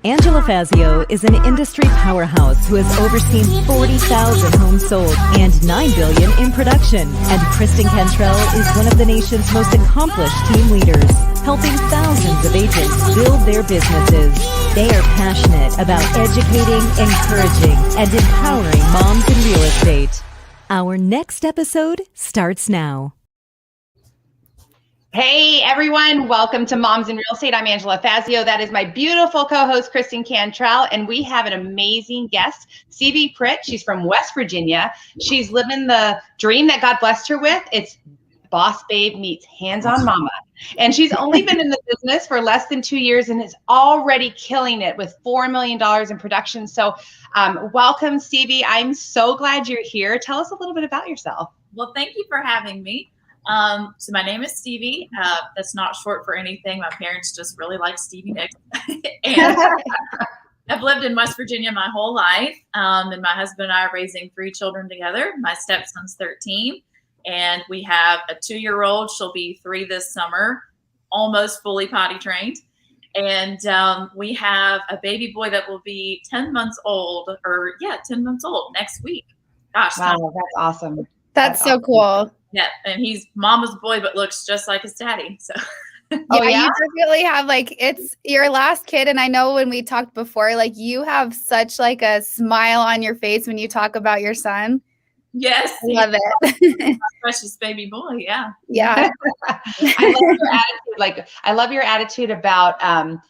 Angela Fazio is an industry powerhouse who has overseen 40,000 homes sold and $9 billion in production. And Kristen Cantrell is one of the nation's most accomplished team leaders, helping thousands of agents build their businesses. They are passionate about educating, encouraging, and empowering moms in real estate. Our next episode starts now. Hey everyone, welcome to Moms in Real Estate. I'm Angela Fazio. That is my beautiful co-host, Kristen Cantrell, and we have an amazing guest, Stevi Pritt. She's from West Virginia. She's living the dream that God blessed her with. It's Boss Babe meets Hands-On Mama. And she's only been in the business for less than 2 years and is already killing it with $4 million in production. So welcome, Stevi. I'm so glad you're here. Tell us a little bit about yourself. Well, thank you for having me. So my name is Stevi. That's not short for anything. My parents just really like Stevie Nicks. And I've lived in West Virginia my whole life. And my husband and I are raising 3 children together. My stepson's 13. And we have a 2-year-old. She'll be 3 this summer, almost fully potty trained. And we have a baby boy that will be 10 months old, 10 months old next week. Gosh. Wow, that's awesome. That's so awesome. Cool. Yeah, and he's mama's boy, but looks just like his daddy. So, yeah, you definitely have it's your last kid, and I know when we talked before, you have such a smile on your face when you talk about your son. Yes, I love it. Precious baby boy. Yeah, yeah. I love your attitude. I love your attitude about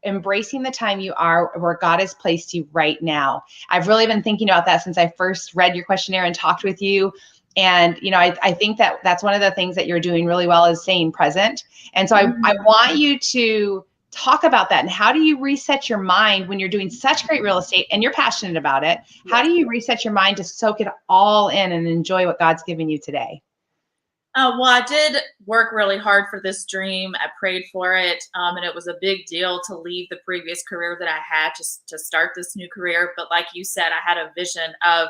embracing the time you are where God has placed you right now. I've really been thinking about that since I first read your questionnaire and talked with you. And, I think that that's one of the things that you're doing really well is staying present. And so I want you to talk about that. And how do you reset your mind when you're doing such great real estate and you're passionate about it? How do you reset your mind to soak it all in and enjoy what God's given you today? Well, I did work really hard for this dream. I prayed for it. And it was a big deal to leave the previous career that I had just to start this new career. But like you said, I had a vision of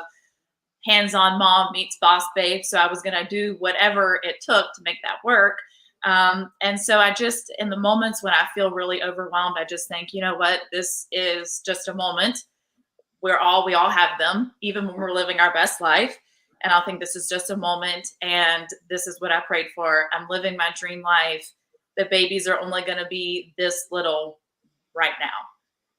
Hands-On Mom meets Boss Babe. So I was going to do whatever it took to make that work. And so I just, in the moments when I feel really overwhelmed, I just think, you know what, this is just a moment. We all have them, even when we're living our best life. And I think this is just a moment. And this is what I prayed for. I'm living my dream life. The babies are only going to be this little right now.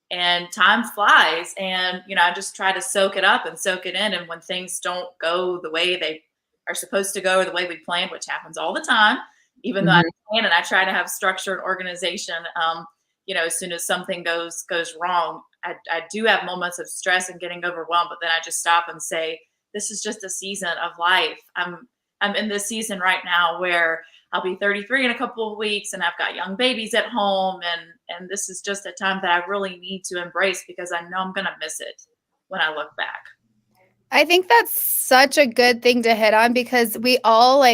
And time flies, and, I just try to soak it up and soak it in. And when things don't go the way they are supposed to go or the way we planned, which happens all the time, even though I plan and I try to have structure and organization, as soon as something goes wrong, I do have moments of stress and getting overwhelmed, but then I just stop and say, this is just a season of life. I'm in this season right now where I'll be 33 in a couple of weeks and I've got young babies at home. And this is just a time that I really need to embrace because I know I'm going to miss it when I look back. I think that's such a good thing to hit on because we all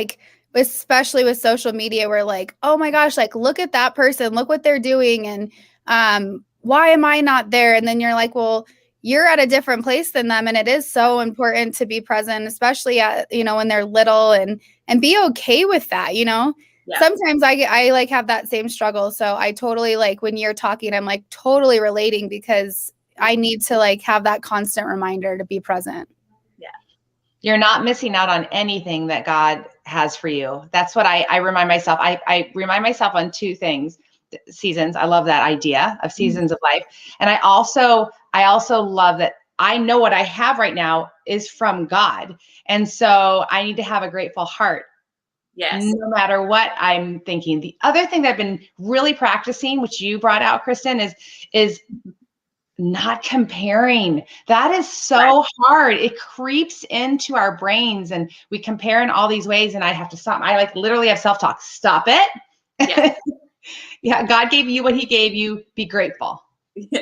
especially with social media, we're like, oh my gosh, look at that person, look what they're doing. And why am I not there? And then you're like, well, you're at a different place than them. And it is so important to be present, especially at, when they're little and be okay with that, Yeah. Sometimes I have that same struggle. So I totally when you're talking, I'm totally relating because I need to have that constant reminder to be present. Yeah. You're not missing out on anything that God has for you. That's what I remind myself. I remind myself on 2 things. Seasons. I love that idea of seasons of life. And I also love that I know what I have right now is from God. And so I need to have a grateful heart. Yes. No matter what I'm thinking. The other thing that I've been really practicing, which you brought out, Kristen, is not comparing. That is so hard. It creeps into our brains and we compare in all these ways. And I have to stop. I literally have self-talk. Stop it. Yeah. Yeah, God gave you what he gave you. Be grateful. Yeah.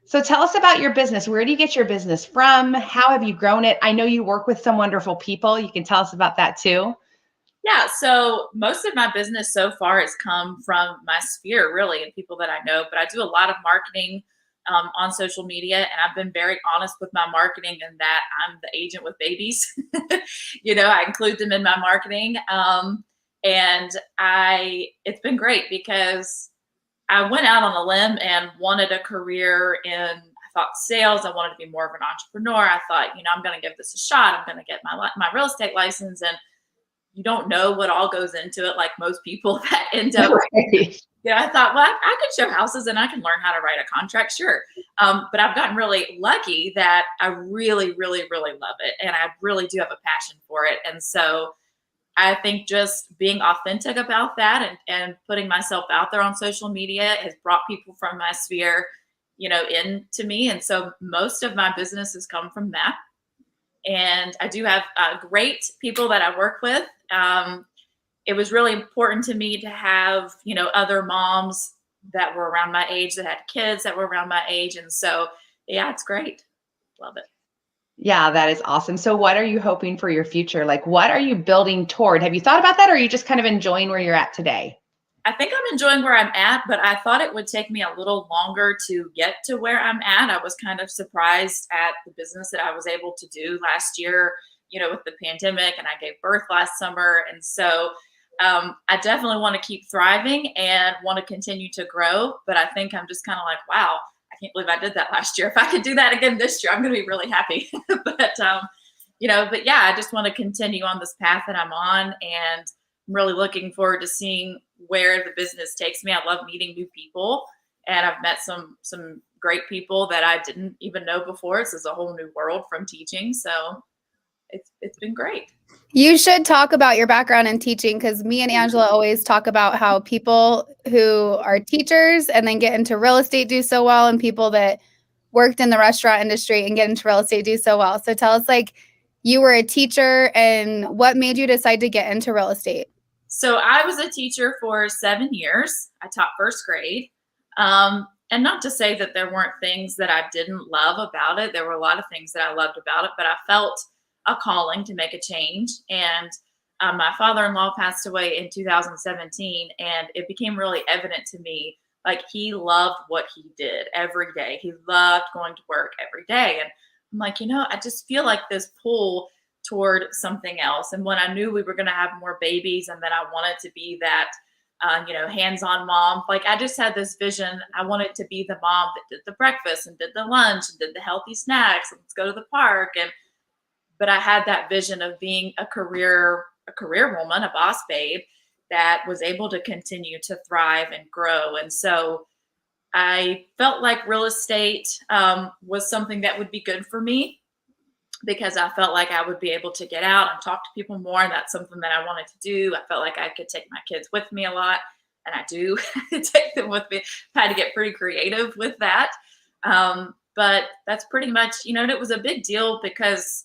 So tell us about your business. Where do you get your business from? How have you grown it? I know you work with some wonderful people. You can tell us about that too. Yeah. So most of my business so far has come from my sphere, really, and people that I know. But I do a lot of marketing on social media, and I've been very honest with my marketing in that I'm the agent with babies. I include them in my marketing. And it's been great because I went out on a limb and wanted a career in, I thought sales. I wanted to be more of an entrepreneur. I thought, I'm going to give this a shot. I'm going to get my real estate license. And you don't know what all goes into it, like most people that end up. Right. I thought, well, I could show houses and I can learn how to write a contract, sure. But I've gotten really lucky that I really, really, really love it. And I really do have a passion for it. And so I think just being authentic about that and putting myself out there on social media has brought people from my sphere, into me. And so most of my business has come from that. And I do have great people that I work with. It was really important to me to have, other moms that were around my age that had kids that were around my age. And so, yeah, it's great. Love it. Yeah, that is awesome. So what are you hoping for your future? Like, what are you building toward? Have you thought about that, or are you just kind of enjoying where you're at today? I think I'm enjoying where I'm at, but I thought it would take me a little longer to get to where I'm at. I was kind of surprised at the business that I was able to do last year, with the pandemic, and I gave birth last summer. And so I definitely want to keep thriving and want to continue to grow. But I think I'm just kind of like, wow, I can't believe I did that last year. If I could do that again this year, I'm going to be really happy. But yeah, I just want to continue on this path that I'm on, and I'm really looking forward to seeing where the business takes me. I love meeting new people, and I've met some great people that I didn't even know before. This is a whole new world from teaching. So it's been great. You should talk about your background in teaching, because me and Angela always talk about how people who are teachers and then get into real estate do so well, and people that worked in the restaurant industry and get into real estate do so well. So tell us, like, you were a teacher and what made you decide to get into real estate? So I was a teacher for 7 years. I taught first grade. And not to say that there weren't things that I didn't love about it. There were a lot of things that I loved about it, but I felt a calling to make a change. And my father-in-law passed away in 2017, and it became really evident to me, like, he loved what he did every day. He loved going to work every day. And I'm like, I just feel like this pull toward something else. And when I knew we were going to have more babies and that I wanted to be that, hands-on mom, like, I just had this vision. I wanted to be the mom that did the breakfast and did the lunch and did the healthy snacks and let's go to the park. But I had that vision of being a career woman, a boss babe that was able to continue to thrive and grow. And so I felt like real estate was something that would be good for me, because I felt like I would be able to get out and talk to people more. And that's something that I wanted to do. I felt like I could take my kids with me a lot, and I do take them with me. I had to get pretty creative with that. But that's pretty much, and it was a big deal because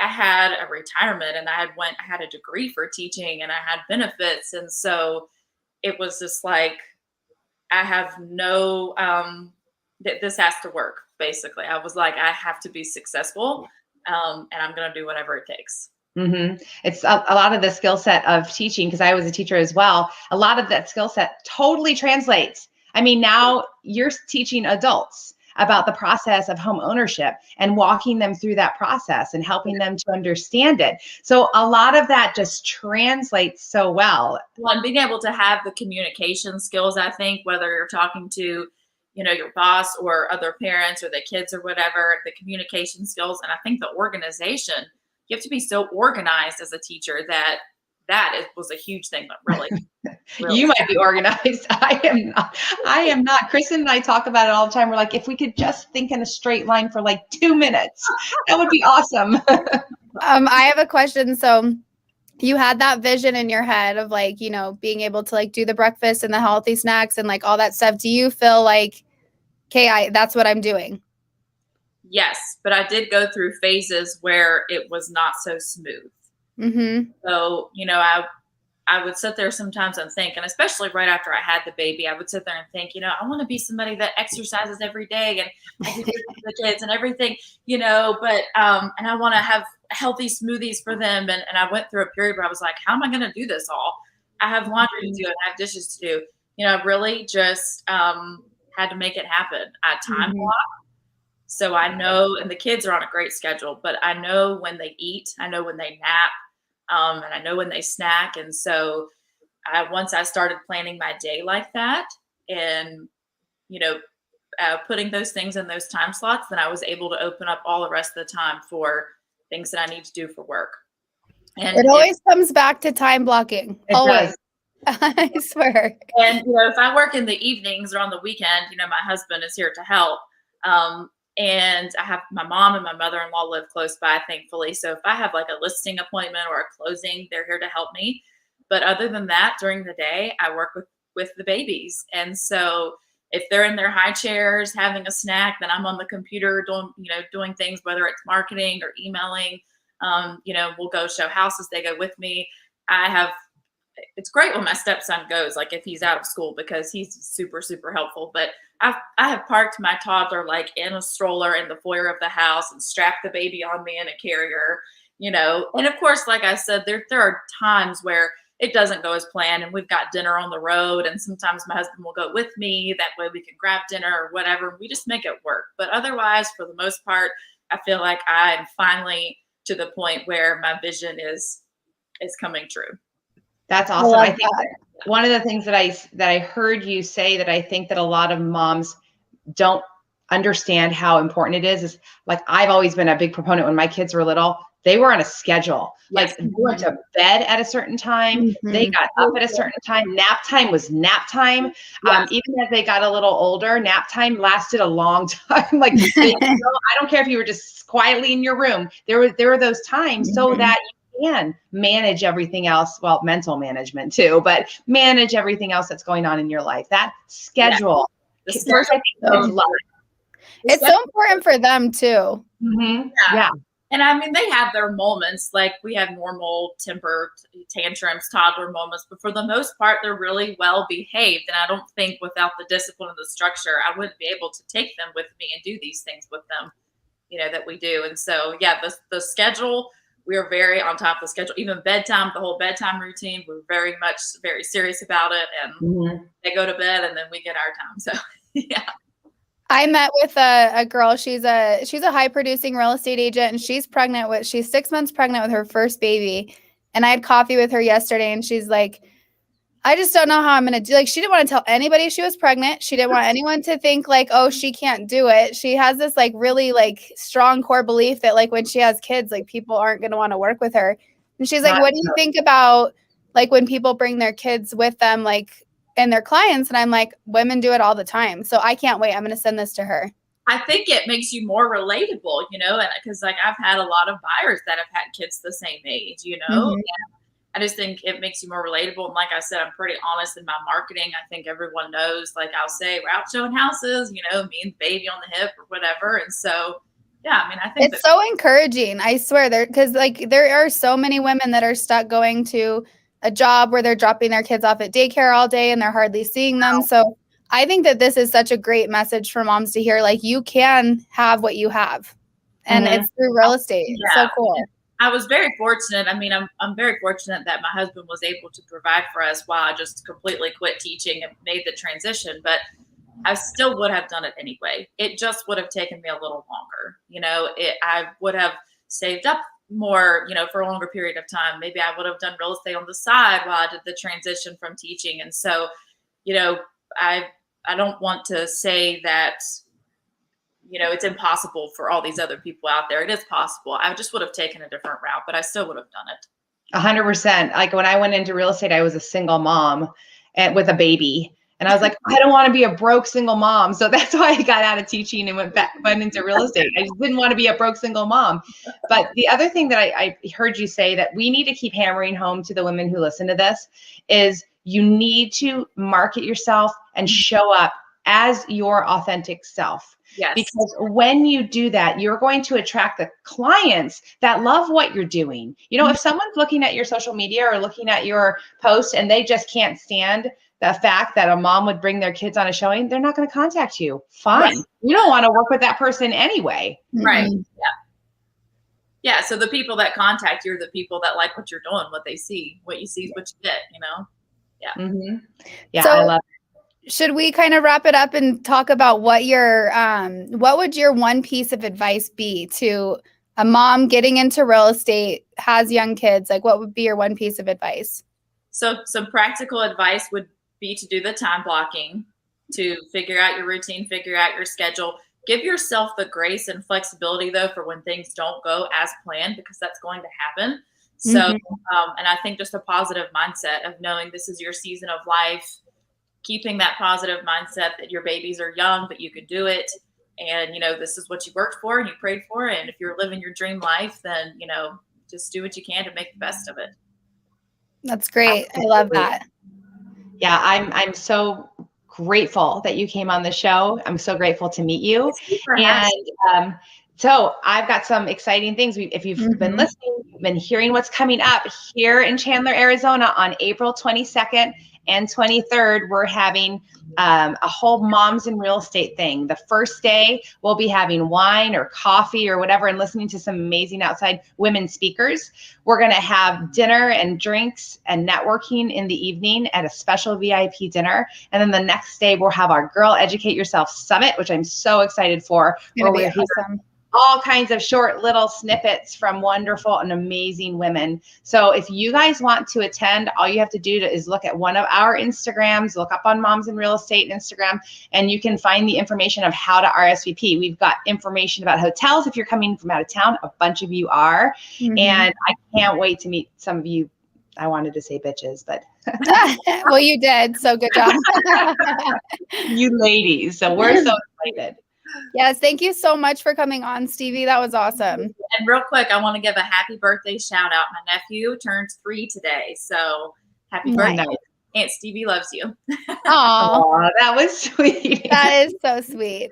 I had a retirement and I had a degree for teaching and I had benefits. And so it was just like, I have no, this has to work, basically. I was like, I have to be successful, and I'm going to do whatever it takes. Mm-hmm. It's a lot of the skill set of teaching, because I was a teacher as well. A lot of that skill set totally translates. I mean, now you're teaching adults about the process of home ownership and walking them through that process and helping them to understand it. So a lot of that just translates so well. Well, and being able to have the communication skills, I think, whether you're talking to, your boss or other parents or the kids or whatever, the communication skills. And I think the organization, you have to be so organized as a teacher that was a huge thing. That really you might be organized. I am not. Kristen and I talk about it all the time. We're like, if we could just think in a straight line for like 2 minutes, that would be awesome. I have a question. So you had that vision in your head of, like, being able to, like, do the breakfast and the healthy snacks and, like, all that stuff. Do you feel like, okay, that's what I'm doing? Yes, but I did go through phases where it was not so smooth. Mm-hmm. So, I would sit there sometimes and think, and especially right after I had the baby, I would sit there and think, I want to be somebody that exercises every day and I do good for the kids and everything, but, and I want to have healthy smoothies for them. And I went through a period where I was like, how am I going to do this all? I have laundry to do and I have dishes to do. I really just had to make it happen. I time block. So I know, and the kids are on a great schedule, but I know when they eat, I know when they nap, and I know when they snack. And so once I started planning my day like that, and, you know, putting those things in those time slots, then I was able to open up all the rest of the time for things that I need to do for work. And it always comes back to time blocking. It Always. does. I swear. And, you know, if I work in the evenings or on the weekend, you know, my husband is here to help. And I have my mom and my mother-in-law live close by, thankfully. So if I have like a listing appointment or a closing, they're here to help me. But other than that, during the day, I work with the babies. And so if they're in their high chairs having a snack, then I'm on the computer doing things, whether it's marketing or emailing. You know, we'll go show houses. They go with me. It's great when my stepson goes, like if he's out of school, because he's super, super helpful. But I have parked my toddler like in a stroller in the foyer of the house and strapped the baby on me in a carrier, you know. And of course, like I said, there are times where it doesn't go as planned and we've got dinner on the road. And sometimes my husband will go with me. That way we can grab dinner or whatever. We just make it work. But otherwise, for the most part, I feel like I'm finally to the point where my vision is coming true. That's awesome. I think one of the things that I heard you say that I think that a lot of moms don't understand how important it is like, I've always been a big proponent when my kids were little, they were on a schedule. Yes. Like they went to bed at a certain time. They got up at a certain time. Nap time was nap time. Yes. Even as they got a little older, nap time lasted a long time. Like I don't care if you were just quietly in your room. There were those times so that you can manage everything else. Well, mental management too, but manage everything else that's going on in your life. That schedule. Yeah. First, I think it's so important for them too. Yeah. And I mean, they have their moments, like we have normal temper tantrums, toddler moments, but for the most part, they're really well behaved. And I don't think without the discipline and the structure, I wouldn't be able to take them with me and do these things with them, you know, that we do. And so, yeah, the schedule, we are very on top of the schedule. Even bedtime, the whole bedtime routine, we're very serious about it. And they go to bed and then we get our time. So, yeah. I met with a girl. She's a high producing real estate agent, and she's 6 months pregnant with her first baby. And I had coffee with her yesterday, and she's like, I just don't know how I'm going to do. Like, she didn't want to tell anybody she was pregnant. She didn't want anyone to think like, oh, she can't do it. She has this like really like strong core belief that like when she has kids, like people aren't going to want to work with her. And she's like, what do you think about like when people bring their kids with them, like, and their clients? And I'm like, women do it all the time. So I can't wait. I'm going to send this to her. I think it makes you more relatable, you know, and because like I've had a lot of buyers that have had kids the same age, you know, and I just think it makes you more relatable. And like I said, I'm pretty honest in my marketing. I think everyone knows, like I'll say we're out showing houses, you know, me and the baby on the hip or whatever. And so, yeah, I mean, I think it's so encouraging. I swear because like there are so many women that are stuck going to a job where they're dropping their kids off at daycare all day and they're hardly seeing them. So I think that this is such a great message for moms to hear. Like you can have what you have, and it's through real estate. Yeah. So cool. I was very fortunate. I mean, I'm very fortunate that my husband was able to provide for us while I just completely quit teaching and made the transition. But I still would have done it anyway. It just would have taken me a little longer. You know, I would have saved up more, you know, for a longer period of time. Maybe I would have done real estate on the side while I did the transition from teaching. And so, you know, I don't want to say that, you know, it's impossible for all these other people out there. It is possible. I just would have taken a different route, but I still would have done it. 100%. Like when I went into real estate, I was a single mom and with a baby. And I was like, I don't want to be a broke single mom. So that's why I got out of teaching and went into real estate. I just didn't want to be a broke single mom. But the other thing that I heard you say that we need to keep hammering home to the women who listen to this is you need to market yourself and show up as your authentic self. Yes. Because when you do that, you're going to attract the clients that love what you're doing. You know, if someone's looking at your social media or looking at your post and they just can't stand the fact that a mom would bring their kids on a showing, they're not going to contact you. Fine. Right. You don't want to work with that person anyway. Right. Yeah. Yeah. So the people that contact you are the people that like what you're doing, what they see. What you see is what you get, you know? Yeah. Yeah. So, I love it. Should we kind of wrap it up and talk about what would your one piece of advice be to a mom getting into real estate, has young kids? Like what would be your one piece of advice? So some practical advice would be to do the time blocking. to figure out your routine, figure out your schedule. Give yourself the grace and flexibility, though, for when things don't go as planned, because that's going to happen. So, and I think just a positive mindset of knowing this is your season of life, keeping that positive mindset that your babies are young, but you can do it. And, you know, this is what you worked for and you prayed for. And if you're living your dream life, then, you know, just do what you can to make the best of it. That's great. I love that. Yeah, I'm so grateful that you came on the show. I'm so grateful to meet you. And so I've got some exciting things. If you've been listening, you've been hearing what's coming up here in Chandler, Arizona on April 22nd and 23rd. We're having a whole moms in real estate thing. The first day we'll be having wine or coffee or whatever and listening to some amazing outside women speakers. We're going to have dinner and drinks and networking in the evening at a special VIP dinner. And then the next day we'll have our Girl Educate Yourself Summit, which I'm so excited for. Where we're awesome. All kinds of short little snippets from wonderful and amazing women. So if you guys want to attend, all you have to do is look at one of our Instagrams, look up on Moms in Real Estate Instagram, and you can find the information of how to RSVP. We've got information about hotels if you're coming from out of town. A bunch of you are. And I can't wait to meet some of you. I wanted to say bitches, but. Well, you did. So good job. You ladies. So we're so excited. Yes, thank you so much for coming on, Stevi. That was awesome. And real quick, I want to give a happy birthday shout out. My nephew turns 3 today. So happy birthday. Aunt Stevi loves you. Oh, that was sweet. That is so sweet.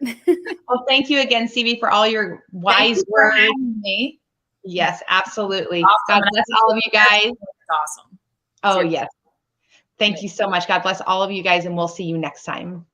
Well, thank you again, Stevi, for all your wise words. Me. Yes, absolutely. Awesome. God bless all of you guys. It's awesome. Oh, yes. Thank you so much. God bless all of you guys, and we'll see you next time.